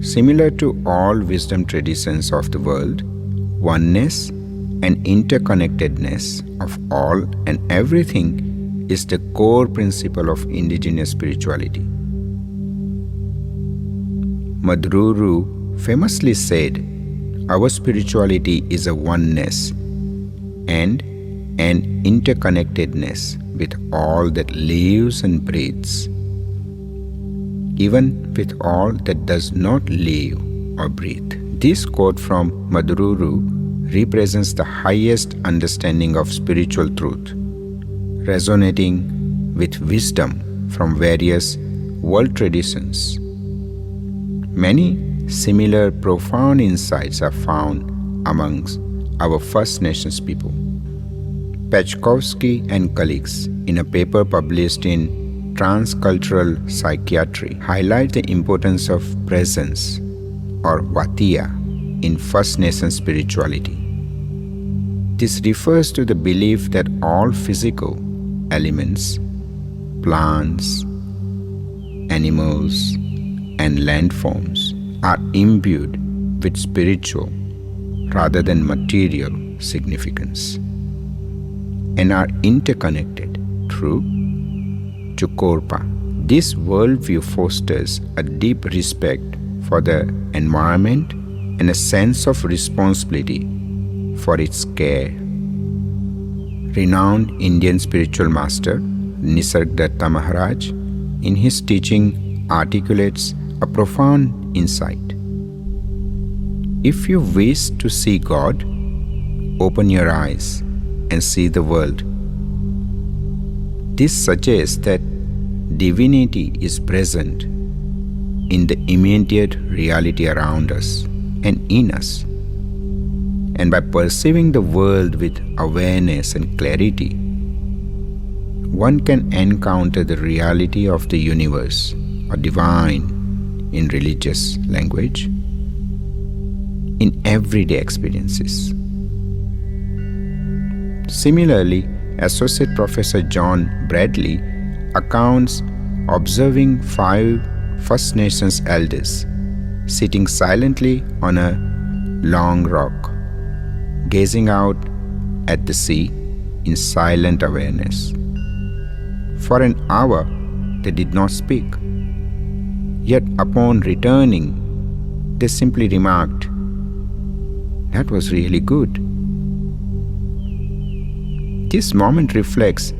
Similar to all wisdom traditions of the world, oneness and interconnectedness of all and everything is the core principle of indigenous spirituality. Mudrooroo famously said, "Our spirituality is a oneness and an interconnectedness with all that lives and breathes, even with all that does not live or breathe." This quote from Mudrooroo represents the highest understanding of spiritual truth, resonating with wisdom from various world traditions. Many similar profound insights are found amongst our First Nations people. Petkovski and colleagues, in a paper published in Transcultural Psychiatry, highlight the importance of presence, or Vatja, in First Nations spirituality. This refers to the belief that all physical elements, plants, animals, and landforms are imbued with spiritual rather than material significance and are interconnected through Chukorpa. This worldview fosters a deep respect for the environment and a sense of responsibility for its care. Renowned Indian spiritual master Nisargadatta Maharaj, in his teaching, articulates a profound insight. If you wish to see God, open your eyes and see the world. This suggests that divinity is present in the immediate reality around us and in us. And by perceiving the world with awareness and clarity, one can encounter the reality of the universe, or divine in religious language, in everyday experiences. Similarly, Associate Professor John Bradley accounts observing 5 First Nations elders sitting silently on a long rock, gazing out at the sea in silent awareness. For an hour they did not speak, yet upon returning they simply remarked, "That was really good." This moment reflects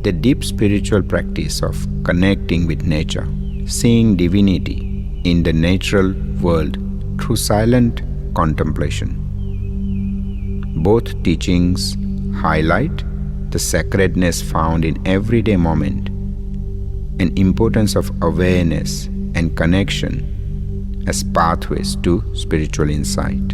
the deep spiritual practice of connecting with nature, seeing divinity in the natural world through silent contemplation. Both teachings highlight the sacredness found in everyday moment and importance of awareness and connection as pathways to spiritual insight.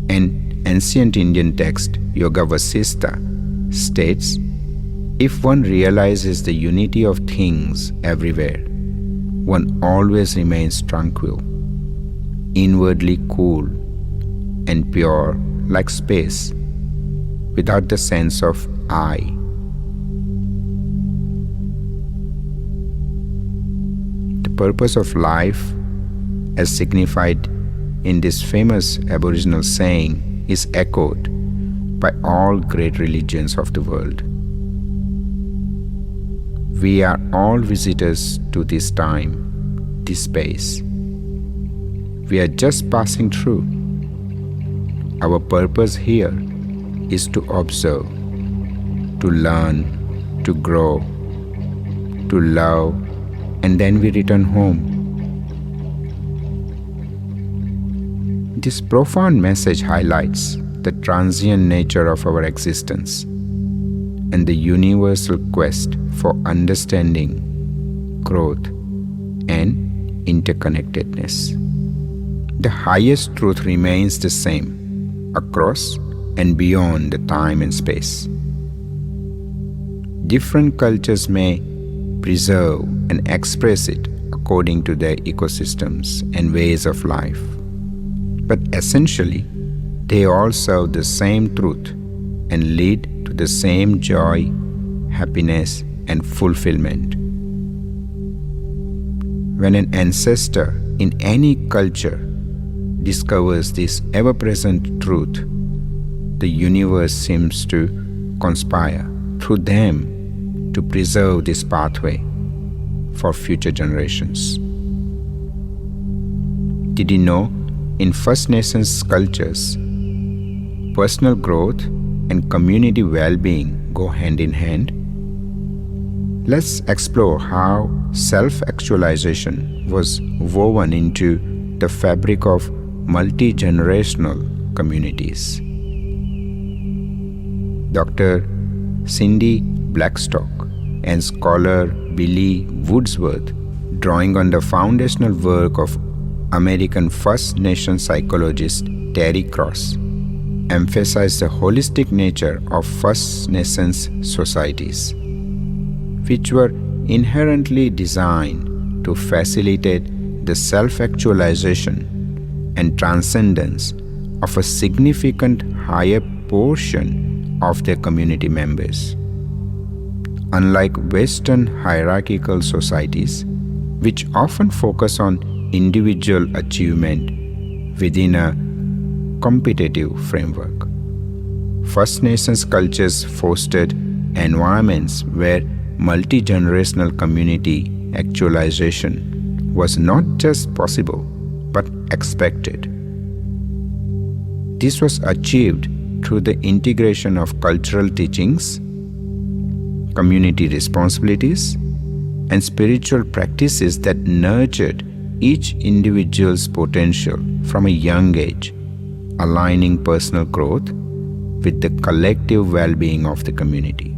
An ancient Indian text, Yoga Vasistha, states, "If one realizes the unity of things everywhere, one always remains tranquil, inwardly cool and pure like space, without the sense of I." The purpose of life, as signified in this famous Aboriginal saying, is echoed by all great religions of the world. We are all visitors to this time, this space. We are just passing through. Our purpose here is to observe, to learn, to grow, to love, and then we return home. This profound message highlights the transient nature of our existence and the universal quest for understanding, growth, and interconnectedness. The highest truth remains the same across and beyond the time and space. Different cultures may preserve and express it according to their ecosystems and ways of life, but essentially they all serve the same truth and lead to the same joy, happiness, and fulfillment. When an ancestor in any culture discovers this ever-present truth, the universe seems to conspire through them to preserve this pathway for future generations. Did you know in First Nations cultures, personal growth and community well-being go hand in hand? Let's explore how self-actualization was woven into the fabric of multi-generational communities. Dr. Cindy Blackstock and scholar Billy Woodsworth, drawing on the foundational work of American First Nation psychologist Terry Cross, emphasize the holistic nature of First Nations societies, which were inherently designed to facilitate the self-actualization and transcendence of a significant higher portion of their community members. Unlike Western hierarchical societies, which often focus on individual achievement within a competitive framework, First Nations cultures fostered environments where multi-generational community actualization was not just possible but expected. This was achieved through the integration of cultural teachings, community responsibilities, and spiritual practices that nurtured each individual's potential from a young age, aligning personal growth with the collective well-being of the community.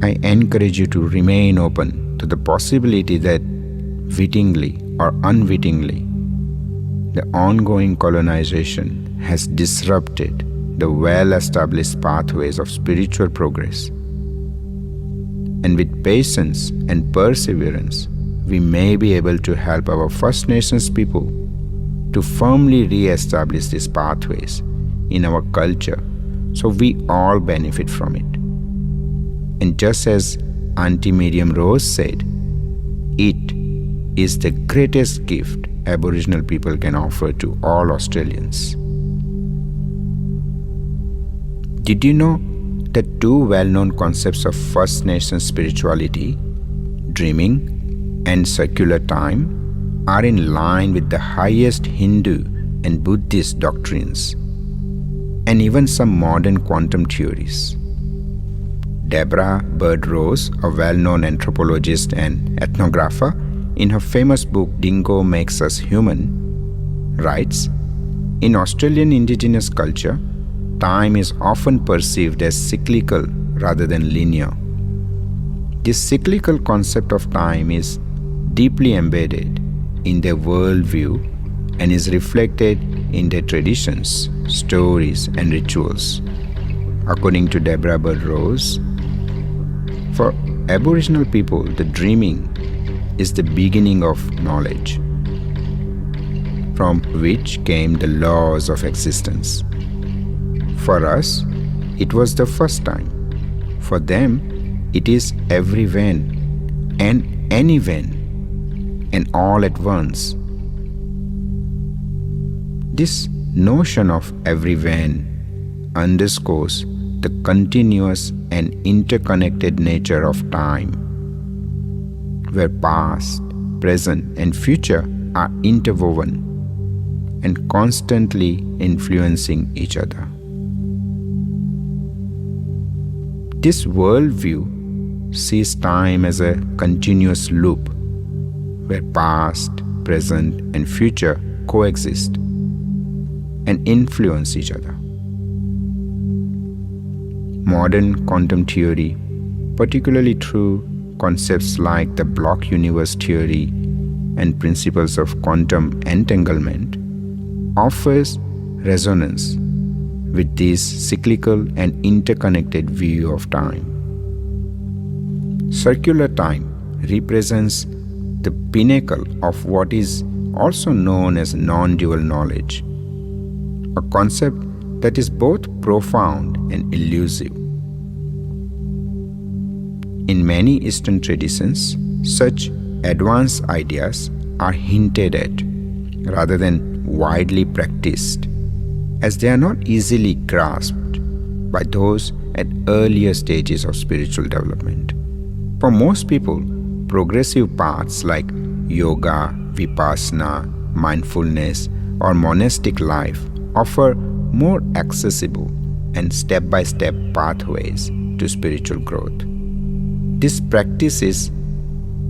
I encourage you to remain open to the possibility that wittingly or unwittingly, the ongoing colonization has disrupted the well-established pathways of spiritual progress. And with patience and perseverance, we may be able to help our First Nations people to firmly re-establish these pathways in our culture so we all benefit from it. And just as Auntie Miriam Rose said, it is the greatest gift Aboriginal people can offer to all Australians. Did you know that two well-known concepts of First Nation spirituality, dreaming and circular time, are in line with the highest Hindu and Buddhist doctrines, and even some modern quantum theories? Deborah Rose, a well-known anthropologist and ethnographer, in her famous book Dingo Makes Us Human, writes, in Australian Indigenous culture, time is often perceived as cyclical rather than linear. This cyclical concept of time is deeply embedded in their worldview and is reflected in their traditions, stories, and rituals. According to Deborah Rose, for Aboriginal people, the dreaming is the beginning of knowledge, from which came the laws of existence. For us, it was the first time. For them, it is every when and any when and all at once. This notion of every when underscores the continuous and interconnected nature of time, where past, present, and future are interwoven and constantly influencing each other. This worldview sees time as a continuous loop where past, present, and future coexist and influence each other. Modern quantum theory, particularly through concepts like the block universe theory and principles of quantum entanglement, offers resonance with this cyclical and interconnected view of time. Circular time represents the pinnacle of what is also known as non-dual knowledge, a concept that is both profound and elusive. In many Eastern traditions, such advanced ideas are hinted at rather than widely practiced, as they are not easily grasped by those at earlier stages of spiritual development. For most people, progressive paths like yoga, vipassana, mindfulness, or monastic life offer more accessible and step-by-step pathways to spiritual growth. These practices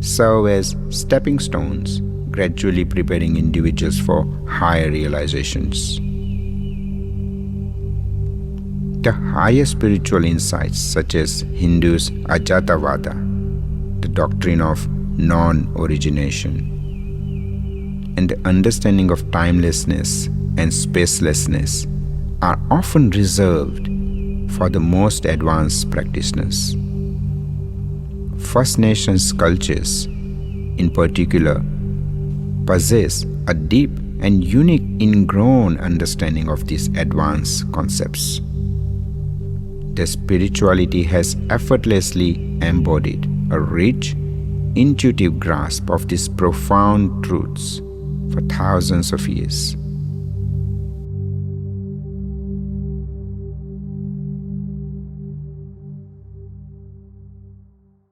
serve as stepping stones, gradually preparing individuals for higher realizations. The higher spiritual insights, such as Hindu's Ajatavada, the doctrine of non-origination, and the understanding of timelessness and spacelessness, are often reserved for the most advanced practitioners. First Nations cultures, in particular, possess a deep and unique ingrown understanding of these advanced concepts. Their spirituality has effortlessly embodied a rich, intuitive grasp of these profound truths for thousands of years.